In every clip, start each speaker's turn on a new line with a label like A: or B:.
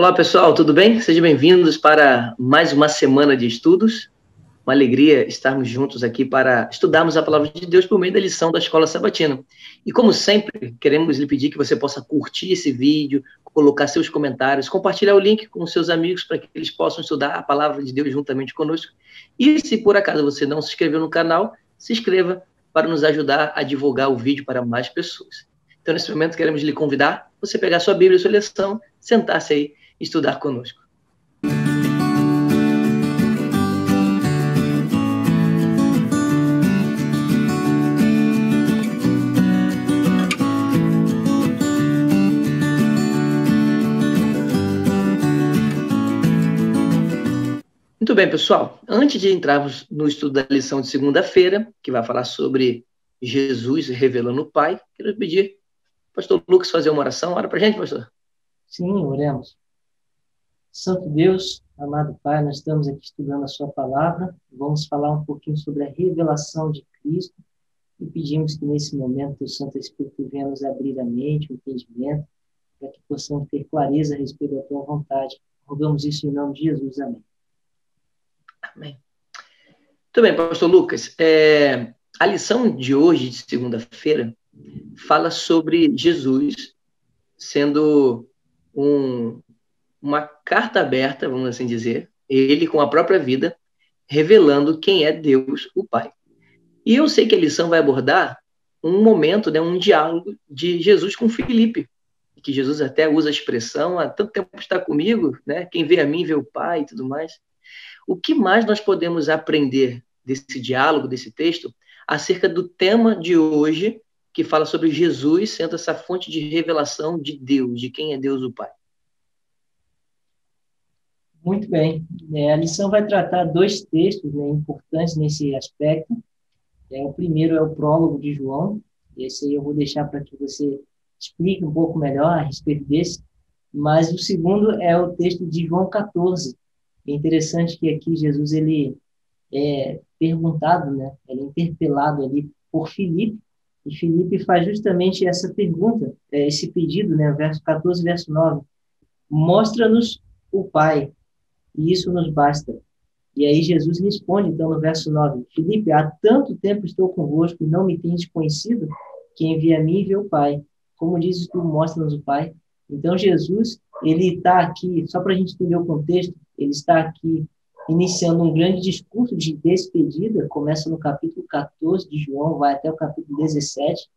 A: Olá, pessoal, tudo bem? Sejam bem-vindos para mais uma semana de estudos. Uma alegria estarmos juntos aqui para estudarmos a palavra de Deus por meio da lição da Escola Sabatina. E como sempre, queremos lhe pedir que você possa curtir esse vídeo, colocar seus comentários, compartilhar o link com seus amigos para que eles possam estudar a palavra de Deus juntamente conosco. E se por acaso você não se inscreveu no canal, se inscreva para nos ajudar a divulgar o vídeo para mais pessoas. Então, nesse momento, queremos lhe convidar a você pegar sua Bíblia e sua lição, sentar-se aí e estudar conosco. Muito bem, pessoal. Antes de entrarmos no estudo da lição de segunda-feira, que vai falar sobre Jesus revelando o Pai, quero pedir ao pastor Lucas fazer uma oração. Ora para a gente, pastor.
B: Sim, oremos. Santo Deus, amado Pai, nós estamos aqui estudando a sua palavra. Vamos falar um pouquinho sobre a revelação de Cristo e pedimos que nesse momento o Santo Espírito venha nos abrir a mente, o entendimento, para que possamos ter clareza a respeito da tua vontade. Rogamos isso em nome de Jesus. Amém.
A: Amém. Muito bem, pastor Lucas. A lição de hoje, de segunda-feira, fala sobre Jesus sendo uma carta aberta, vamos assim dizer, ele com a própria vida, revelando quem é Deus, o Pai. E eu sei que a lição vai abordar um momento, né, um diálogo de Jesus com Filipe, que Jesus até usa a expressão, há tanto tempo está comigo, né? Quem vê a mim vê o Pai e tudo mais. O que mais nós podemos aprender desse diálogo, desse texto, acerca do tema de hoje, que fala sobre Jesus sendo essa fonte de revelação de Deus, de quem é Deus o Pai?
B: Muito bem. A lição vai tratar dois textos, né, importantes nesse aspecto. O primeiro é o prólogo de João. Esse aí eu vou deixar para que você explique um pouco melhor a respeito desse. Mas o segundo é o texto de João 14. É interessante que aqui Jesus ele é perguntado, né? Ele é interpelado ali por Filipe, e Filipe faz justamente essa pergunta, esse pedido, né? Verso 14, verso 9. Mostra-nos o Pai, e isso nos basta. E aí Jesus responde, então, no verso 9, Filipe, há tanto tempo estou convosco e não me tendes conhecido? Quem vê a mim vê o Pai. Como dizes tu, mostra-nos o Pai. Então, Jesus, ele está aqui, só para a gente entender o contexto, ele está aqui iniciando um grande discurso de despedida, começa no capítulo 14 de João, vai até o capítulo 17,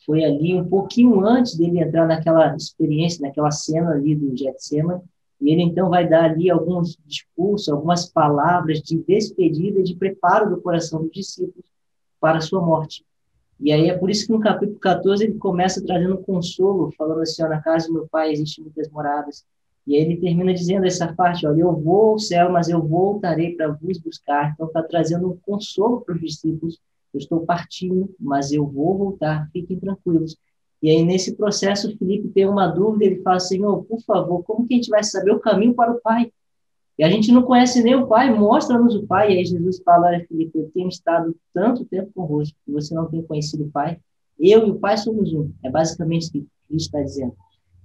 B: foi ali um pouquinho antes dele entrar naquela experiência, naquela cena ali do Getsêmani, e ele então vai dar ali alguns discursos, algumas palavras de despedida, de preparo do coração dos discípulos para a sua morte. E aí é por isso que no capítulo 14 ele começa trazendo um consolo, falando assim, na casa do meu pai existem muitas moradas. E aí ele termina dizendo essa parte, olha, eu vou ao céu, mas eu voltarei para vos buscar. Então está trazendo um consolo para os discípulos. Eu estou partindo, mas eu vou voltar, fiquem tranquilos. E aí, nesse processo, o Filipe tem uma dúvida, ele fala, Senhor, por favor, como que a gente vai saber o caminho para o Pai? E a gente não conhece nem o Pai, mostra-nos o Pai. E aí Jesus fala, olha, Filipe, eu tenho estado tanto tempo convosco, que você não tem conhecido o Pai. Eu e o Pai somos um. É basicamente o que Cristo está dizendo.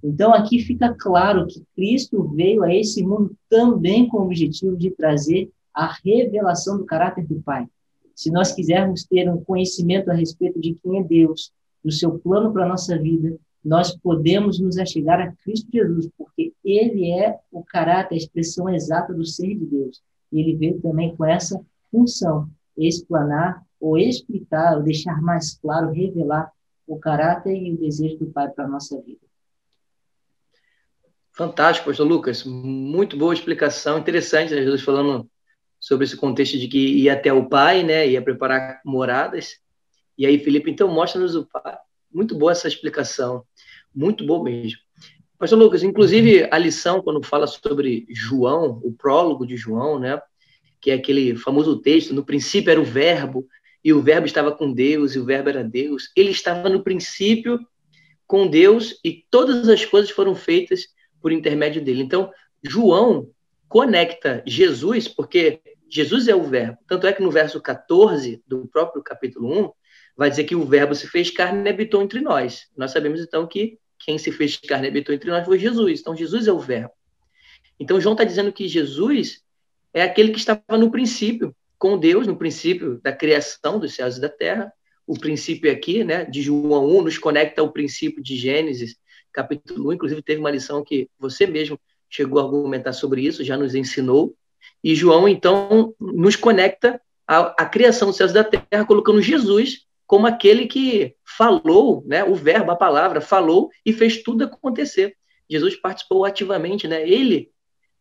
B: Então, aqui fica claro que Cristo veio a esse mundo também com o objetivo de trazer a revelação do caráter do Pai. Se nós quisermos ter um conhecimento a respeito de quem é Deus, do seu plano para a nossa vida, nós podemos nos achegar a Cristo Jesus, porque ele é o caráter, a expressão exata do ser de Deus. E ele veio também com essa função, explanar, ou explicar, ou deixar mais claro, revelar o caráter e o desejo do Pai para a nossa vida.
A: Fantástico, pastor Lucas. Muito boa explicação. Interessante, né? Jesus falando sobre esse contexto de que ia até o Pai, né? Ia preparar moradas. E aí, Filipe, então, mostra-nos o Pai. Muito boa essa explicação. Muito boa mesmo. Pastor Lucas, inclusive, a lição, quando fala sobre João, o prólogo de João, né? Que é aquele famoso texto, no princípio era o verbo, e o verbo estava com Deus, e o verbo era Deus. Ele estava no princípio com Deus, e todas as coisas foram feitas por intermédio dele. Então, João conecta Jesus, porque Jesus é o verbo. Tanto é que no verso 14 do próprio capítulo 1, vai dizer que o verbo se fez carne e habitou entre nós. Nós sabemos, então, que quem se fez carne e habitou entre nós foi Jesus. Então, Jesus é o verbo. Então, João está dizendo que Jesus é aquele que estava no princípio, com Deus, no princípio da criação dos céus e da terra. O princípio aqui, né, de João 1, nos conecta ao princípio de Gênesis, capítulo 1. Inclusive, teve uma lição que você mesmo chegou a argumentar sobre isso, já nos ensinou. E João, então, nos conecta à criação dos céus e da terra, colocando Jesus como aquele que falou, né, o verbo, a palavra, falou e fez tudo acontecer. Jesus participou ativamente, né? Ele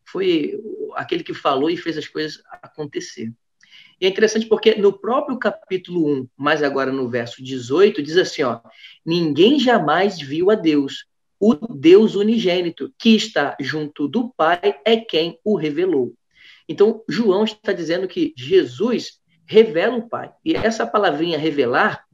A: foi aquele que falou e fez as coisas acontecer. E é interessante porque no próprio capítulo 1, mas agora no verso 18, diz assim, ó, ninguém jamais viu a Deus, o Deus unigênito, que está junto do Pai, é quem o revelou. Então, João está dizendo que Jesus revela o Pai. E essa palavrinha revelar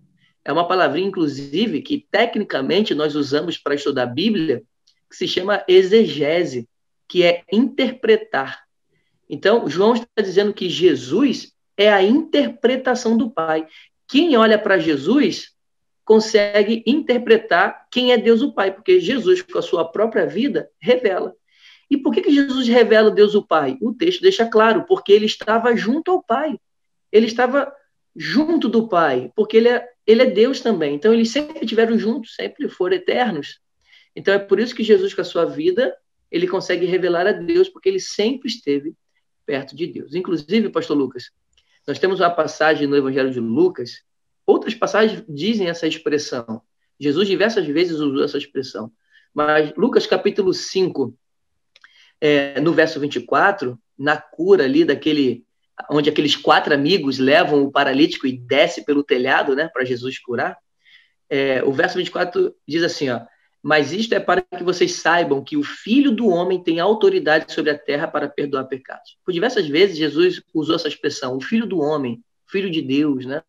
A: é uma palavrinha, inclusive, que tecnicamente nós usamos para estudar a Bíblia, que se chama exegese, que é interpretar. Então, João está dizendo que Jesus é a interpretação do Pai. Quem olha para Jesus consegue interpretar quem é Deus o Pai, porque Jesus, com a sua própria vida, revela. E por que Jesus revela Deus o Pai? O texto deixa claro, porque ele estava junto ao Pai. Ele estava junto do Pai, porque ele é Deus também. Então, eles sempre estiveram juntos, sempre foram eternos. Então, é por isso que Jesus, com a sua vida, ele consegue revelar a Deus, porque ele sempre esteve perto de Deus. Inclusive, pastor Lucas, nós temos uma passagem no Evangelho de Lucas, outras passagens dizem essa expressão. Jesus diversas vezes usou essa expressão. Mas Lucas capítulo 5, no verso 24, na cura ali onde aqueles 4 amigos levam o paralítico e desce pelo telhado, né, para Jesus curar, o verso 24 diz assim, ó, mas isto é para que vocês saibam que o Filho do Homem tem autoridade sobre a terra para perdoar pecados. Por diversas vezes, Jesus usou essa expressão, o Filho do Homem, Filho de Deus, né?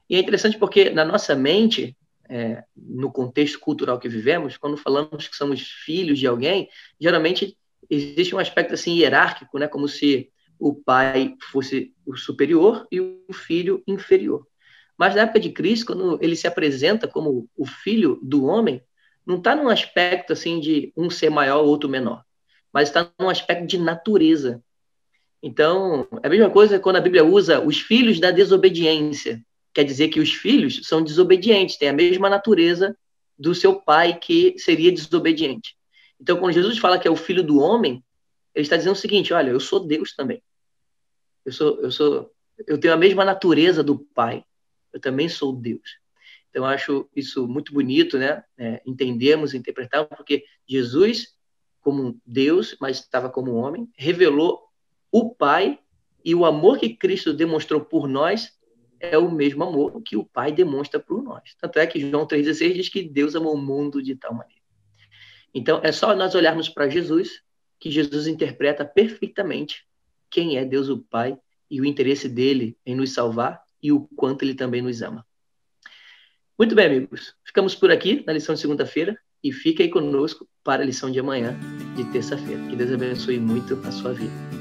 A: E é interessante porque na nossa mente, no contexto cultural que vivemos, quando falamos que somos filhos de alguém, geralmente existe um aspecto assim hierárquico, né? Como se o pai fosse o superior e o filho inferior. Mas na época de Cristo, quando ele se apresenta como o Filho do Homem, não está num aspecto assim de um ser maior ou outro menor, mas está num aspecto de natureza. Então, é a mesma coisa quando a Bíblia usa os filhos da desobediência. Quer dizer que os filhos são desobedientes, têm a mesma natureza do seu pai que seria desobediente. Então, quando Jesus fala que é o Filho do Homem, ele está dizendo o seguinte, olha, eu sou Deus também. Eu tenho a mesma natureza do Pai. Eu também sou Deus. Então, eu acho isso muito bonito, né? Entendemos, interpretamos, porque Jesus, como Deus, mas estava como homem, revelou o Pai, e o amor que Cristo demonstrou por nós é o mesmo amor que o Pai demonstra por nós. Tanto é que João 3,16 diz que Deus amou o mundo de tal maneira. Então, é só nós olharmos para Jesus, que Jesus interpreta perfeitamente quem é Deus o Pai e o interesse dele em nos salvar e o quanto ele também nos ama. Muito bem, amigos. Ficamos por aqui na lição de segunda-feira e fique aí conosco para a lição de amanhã, de terça-feira. Que Deus abençoe muito a sua vida.